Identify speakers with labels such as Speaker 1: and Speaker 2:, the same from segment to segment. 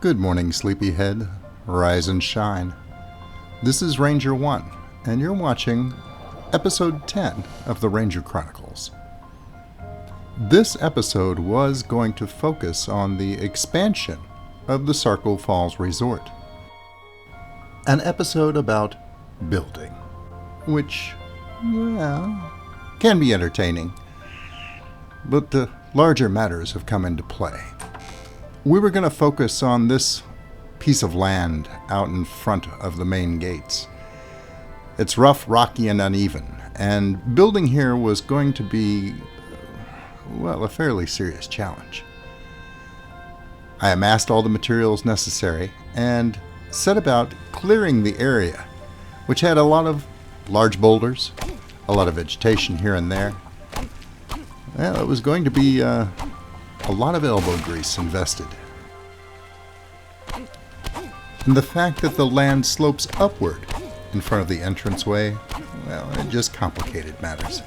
Speaker 1: Good morning, sleepyhead. Rise and shine. This is Ranger 1, and you're watching Episode 10 of the Ranger Chronicles. This episode was going to focus on the expansion of the Sarko Falls Resort. An episode about building, which, well, can be entertaining, but the larger matters have come into play. We were going to focus on this piece of land out in front of the main gates. It's rough, rocky, and uneven, and building here was going to be, well, a fairly serious challenge. I amassed all the materials necessary and set about clearing the area, which had a lot of large boulders, a lot of vegetation here and there. Well, it was going to be a lot of elbow grease invested. And the fact that the land slopes upward in front of the entranceway, well, it just complicated matters.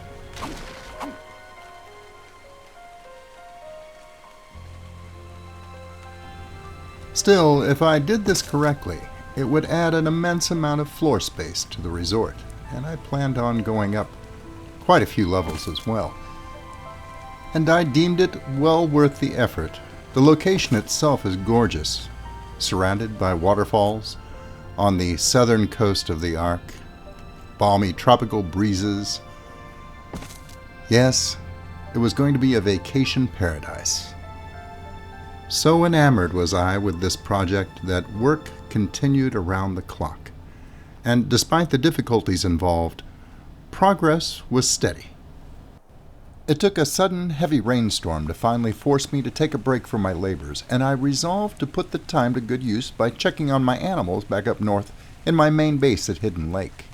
Speaker 1: Still, if I did this correctly, it would add an immense amount of floor space to the resort, and I planned on going up quite a few levels as well. And I deemed it well worth the effort. The location itself is gorgeous, surrounded by waterfalls on the southern coast of the ARK, balmy tropical breezes. Yes, it was going to be a vacation paradise. So enamored was I with this project that work continued around the clock. And despite the difficulties involved, progress was steady. It took a sudden heavy rainstorm to finally force me to take a break from my labors, and I resolved to put the time to good use by checking on my animals back up north in my main base at Hidden Lake.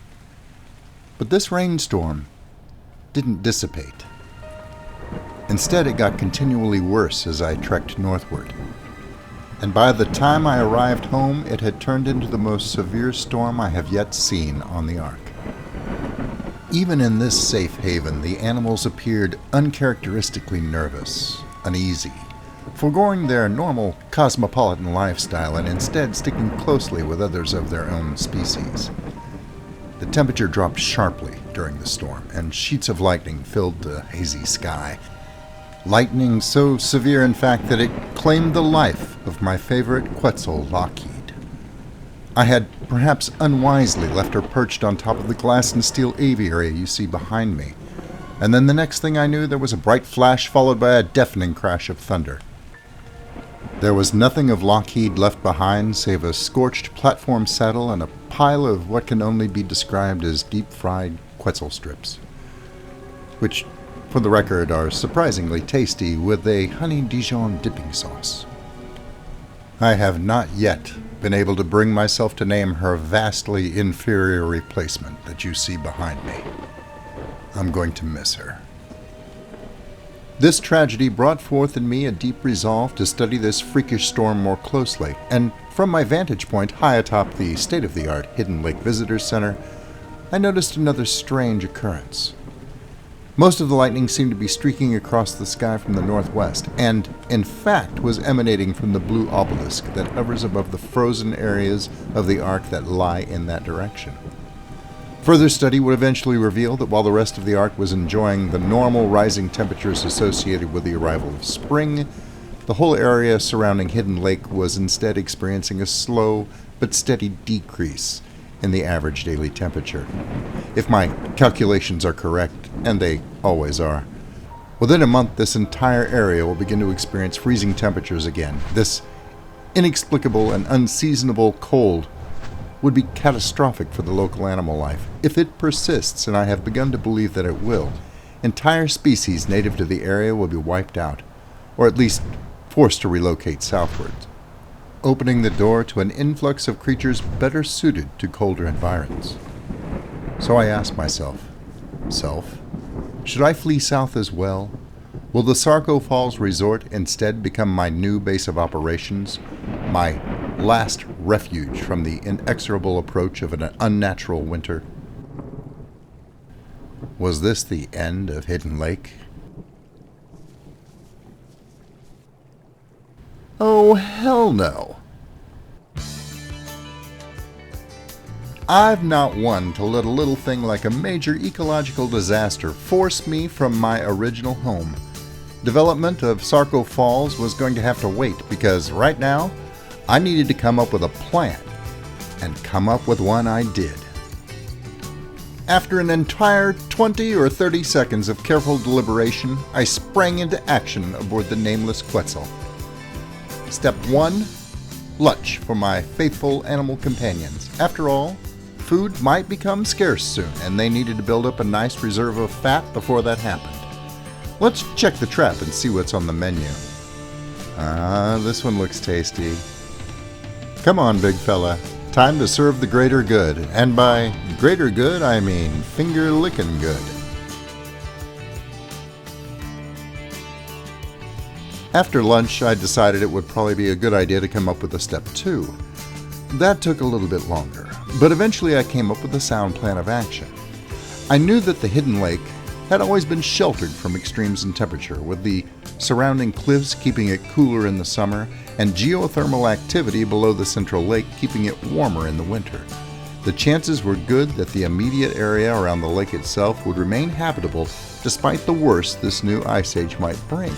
Speaker 1: But this rainstorm didn't dissipate. Instead, it got continually worse as I trekked northward. And by the time I arrived home, it had turned into the most severe storm I have yet seen on the ARK. Even in this safe haven, the animals appeared uncharacteristically nervous, uneasy, foregoing their normal cosmopolitan lifestyle and instead sticking closely with others of their own species. The temperature dropped sharply during the storm, and sheets of lightning filled the hazy sky. Lightning so severe, in fact, that it claimed the life of my favorite Quetzal, Lockheed. I had perhaps unwisely left her perched on top of the glass and steel aviary you see behind me, and then the next thing I knew there was a bright flash followed by a deafening crash of thunder. There was nothing of Lockheed left behind save a scorched platform saddle and a pile of what can only be described as deep-fried Quetzal strips, which, for the record, are surprisingly tasty with a honey Dijon dipping sauce. I have not yet been able to bring myself to name her vastly inferior replacement that you see behind me. I'm going to miss her. This tragedy brought forth in me a deep resolve to study this freakish storm more closely, and from my vantage point high atop the state-of-the-art Hidden Lake Visitor Center, I noticed another strange occurrence. Most of the lightning seemed to be streaking across the sky from the northwest, and, in fact, was emanating from the blue obelisk that hovers above the frozen areas of the ARK that lie in that direction. Further study would eventually reveal that while the rest of the ARK was enjoying the normal rising temperatures associated with the arrival of spring, the whole area surrounding Hidden Lake was instead experiencing a slow but steady decrease in the average daily temperature. If my calculations are correct, and they always are, within a month this entire area will begin to experience freezing temperatures again. This inexplicable and unseasonable cold would be catastrophic for the local animal life. If it persists, and I have begun to believe that it will, entire species native to the area will be wiped out, or at least forced to relocate southwards, opening the door to an influx of creatures better suited to colder environs. So I asked myself, should I flee south as well? Will the Sarko Falls Resort instead become my new base of operations, my last refuge from the inexorable approach of an unnatural winter? Was this the end of Hidden Lake? Oh, hell no. I've not one to let a little thing like a major ecological disaster force me from my original home. Development of Sarco Falls was going to have to wait because right now I needed to come up with a plan, and come up with one I did. After an entire 20 or 30 seconds of careful deliberation, I sprang into action aboard the nameless Quetzal. Step 1. Lunch for my faithful animal companions. After all, food might become scarce soon, and they needed to build up a nice reserve of fat before that happened. Let's check the trap and see what's on the menu. This one looks tasty. Come on, big fella. Time to serve the greater good. And by greater good, I mean finger-licking good. After lunch, I decided it would probably be a good idea to come up with a step 2. That took a little bit longer, but eventually I came up with a sound plan of action. I knew that the hidden lake had always been sheltered from extremes in temperature, with the surrounding cliffs keeping it cooler in the summer and geothermal activity below the central lake keeping it warmer in the winter. The chances were good that the immediate area around the lake itself would remain habitable despite the worst this new ice age might bring.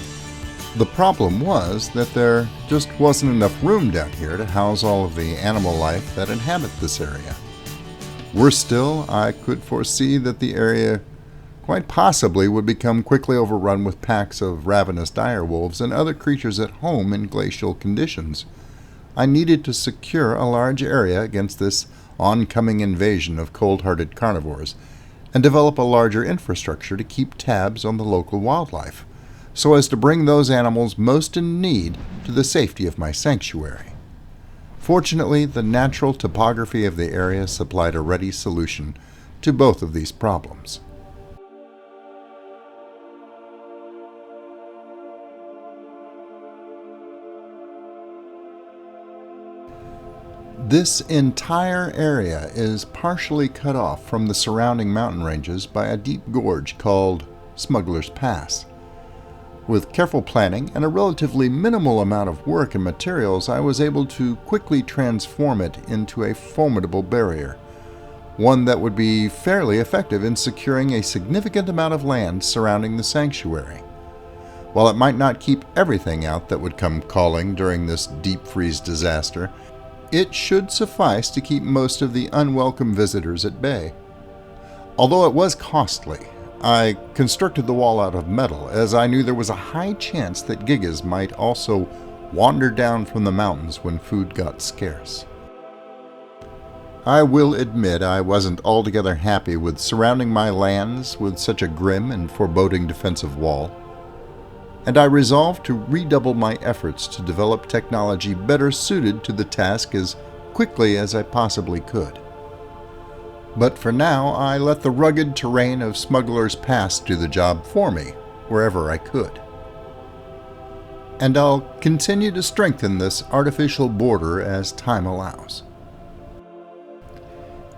Speaker 1: The problem was that there just wasn't enough room down here to house all of the animal life that inhabit this area. Worse still, I could foresee that the area quite possibly would become quickly overrun with packs of ravenous direwolves and other creatures at home in glacial conditions. I needed to secure a large area against this oncoming invasion of cold-hearted carnivores and develop a larger infrastructure to keep tabs on the local wildlife, so as to bring those animals most in need to the safety of my sanctuary. Fortunately, the natural topography of the area supplied a ready solution to both of these problems. This entire area is partially cut off from the surrounding mountain ranges by a deep gorge called Smuggler's Pass. With careful planning and a relatively minimal amount of work and materials, I was able to quickly transform it into a formidable barrier, one that would be fairly effective in securing a significant amount of land surrounding the sanctuary. While it might not keep everything out that would come calling during this deep freeze disaster, it should suffice to keep most of the unwelcome visitors at bay. Although it was costly, I constructed the wall out of metal, as I knew there was a high chance that gigas might also wander down from the mountains when food got scarce. I will admit I wasn't altogether happy with surrounding my lands with such a grim and foreboding defensive wall, and I resolved to redouble my efforts to develop technology better suited to the task as quickly as I possibly could. But for now, I let the rugged terrain of Smuggler's Pass do the job for me, wherever I could. And I'll continue to strengthen this artificial border as time allows.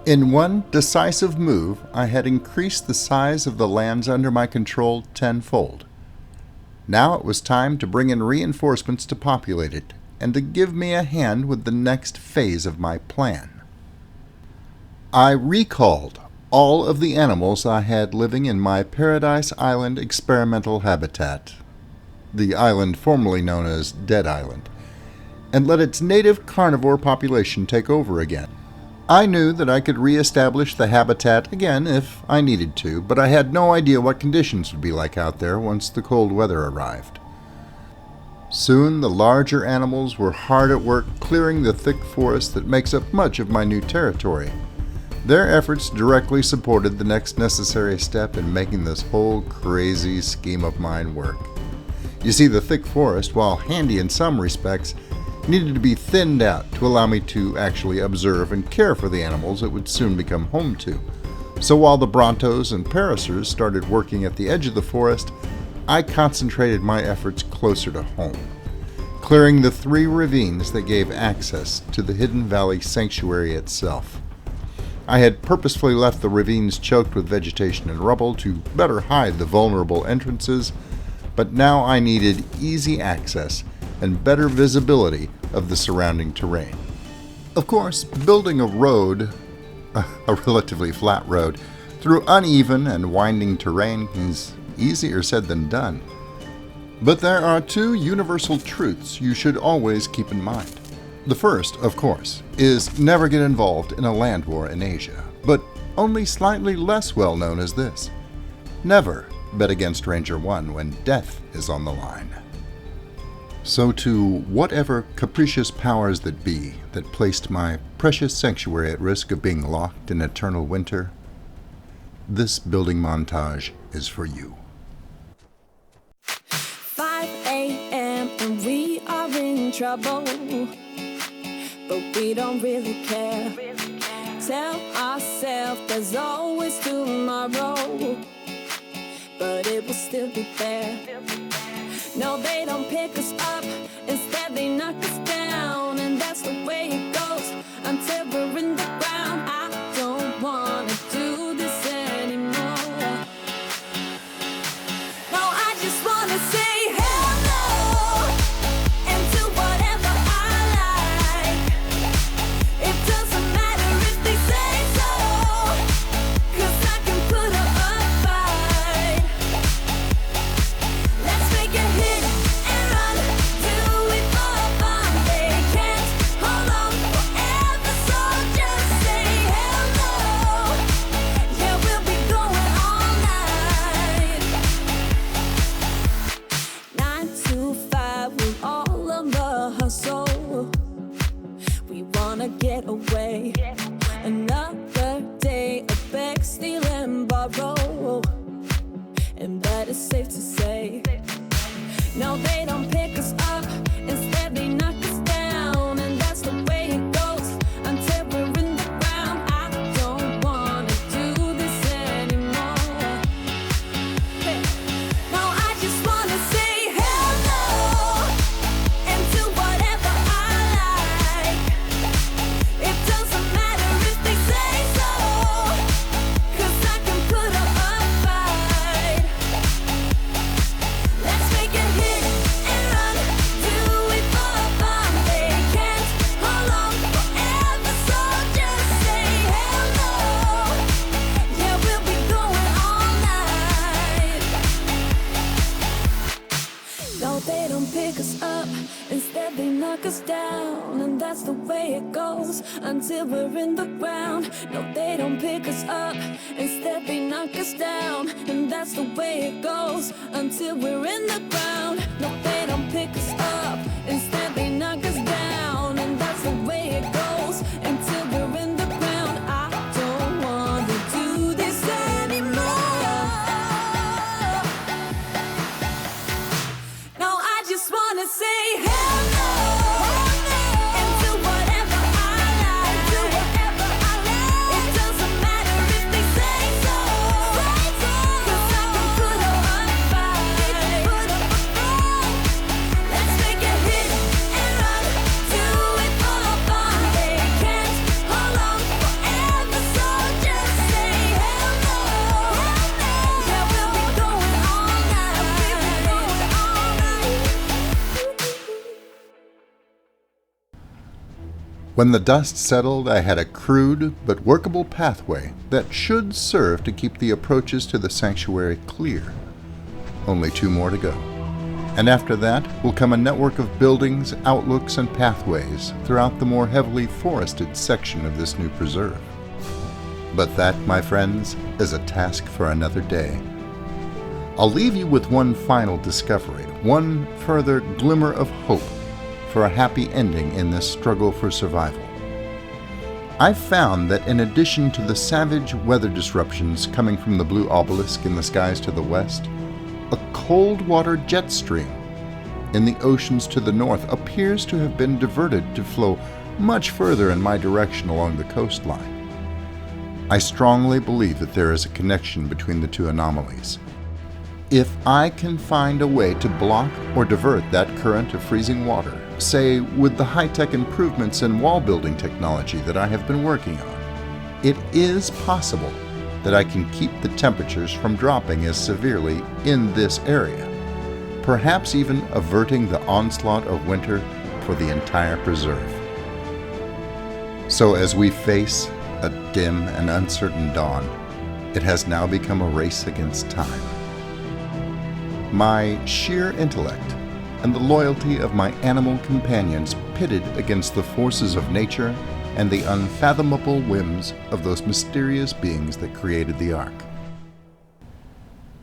Speaker 1: In one decisive move, I had increased the size of the lands under my control tenfold. Now it was time to bring in reinforcements to populate it, and to give me a hand with the next phase of my plan. I recalled all of the animals I had living in my Paradise Island experimental habitat, the island formerly known as Dead Island, and let its native carnivore population take over again. I knew that I could re-establish the habitat again if I needed to, but I had no idea what conditions would be like out there once the cold weather arrived. Soon the larger animals were hard at work clearing the thick forest that makes up much of my new territory. Their efforts directly supported the next necessary step in making this whole crazy scheme of mine work. You see, the thick forest, while handy in some respects, needed to be thinned out to allow me to actually observe and care for the animals it would soon become home to. So while the Brontos and Paracers started working at the edge of the forest, I concentrated my efforts closer to home, clearing the 3 ravines that gave access to the Hidden Valley Sanctuary itself. I had purposefully left the ravines choked with vegetation and rubble to better hide the vulnerable entrances, but now I needed easy access and better visibility of the surrounding terrain. Of course, building a road A relatively flat road through uneven and winding terrain is easier said than done. But there are two universal truths you should always keep in mind. The first, of course, is never get involved in a land war in Asia, but only slightly less well known as this: never bet against Ranger 1 when death is on the line. So to whatever capricious powers that be that placed my precious sanctuary at risk of being locked in eternal winter, this building montage is for you.
Speaker 2: 5 a.m. and we are in trouble, but we don't really care. Tell ourselves there's always tomorrow, but it will still be there. No, they don't pick us up, instead they knock us down, and that's the way it goes until we're in the ground. I don't wanna do this anymore. No, I just wanna say hello and do whatever I like. It doesn't matter if they say so, 'cause I can put up a fight. Let's make a hit and run, do it for fun. They can't hold on forever, so just say hello. Yeah, we'll be going all night. 9 to 5, we're all on the hustle. We wanna get away. Another day of beg, steal, and borrow, and that is safe to say. No, they don't pick us up, instead they knock us down, and that's the way it goes until we're in the ground. I don't wanna do this anymore. Hey. No, I just wanna say hello and do whatever I like. It doesn't matter if they say so, 'cause I can put up a fight. Let's make a hit and run, do it for fun. They can't hold on forever, so just say hello. Yeah, we'll be going all night. No, they don't pick us up, instead they knock us down, and that's the way it goes until we're in the ground. No, they don't pick us up, instead they knock us down, and that's the way it goes until we're in the ground. No, they don't pick us up, instead they knock us down, and that's the way it goes until we're in the ground. I don't wanna do this anymore. No, I just wanna say hello and do whatever I like. Do whatever I like. It doesn't matter if they say so, 'cause I can put up a fight. Let's make a hit and run, do it for fun. They can't hold on forever, so just say hello. Yeah, we'll be going all night.
Speaker 1: When the dust settled, I had a crude but workable pathway that should serve to keep the approaches to the sanctuary clear. Only 2 more to go. And after that will come a network of buildings, outlooks, and pathways throughout the more heavily forested section of this new preserve. But that, my friends, is a task for another day. I'll leave you with one final discovery, one further glimmer of hope for a happy ending in this struggle for survival. I've found that in addition to the savage weather disruptions coming from the blue obelisk in the skies to the west, a cold water jet stream in the oceans to the north appears to have been diverted to flow much further in my direction along the coastline. I strongly believe that there is a connection between the two anomalies. If I can find a way to block or divert that current of freezing water, say with the high-tech improvements in wall building technology that I have been working on, it is possible that I can keep the temperatures from dropping as severely in this area, perhaps even averting the onslaught of winter for the entire preserve. So as we face a dim and uncertain dawn, it has now become a race against time. My sheer intellect and the loyalty of my animal companions pitted against the forces of nature and the unfathomable whims of those mysterious beings that created the ARK.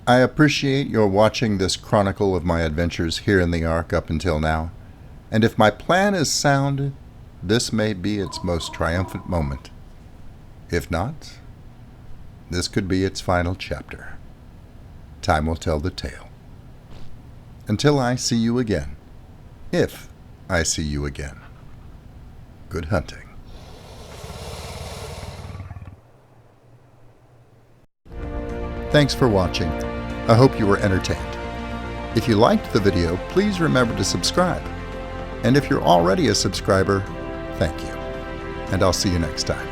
Speaker 1: I appreciate your watching this chronicle of my adventures here in the ARK up until now, and if my plan is sound, this may be its most triumphant moment. If not, this could be its final chapter. Time will tell the tale. Until I see you again, if I see you again, good hunting. Thanks for watching. I hope you were entertained. If you liked the video, please remember to subscribe. And if you're already a subscriber, thank you. And I'll see you next time.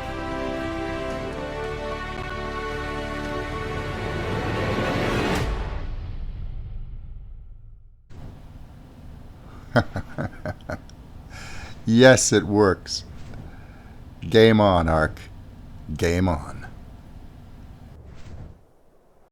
Speaker 1: Yes, it works. Game on, ARK. Game on.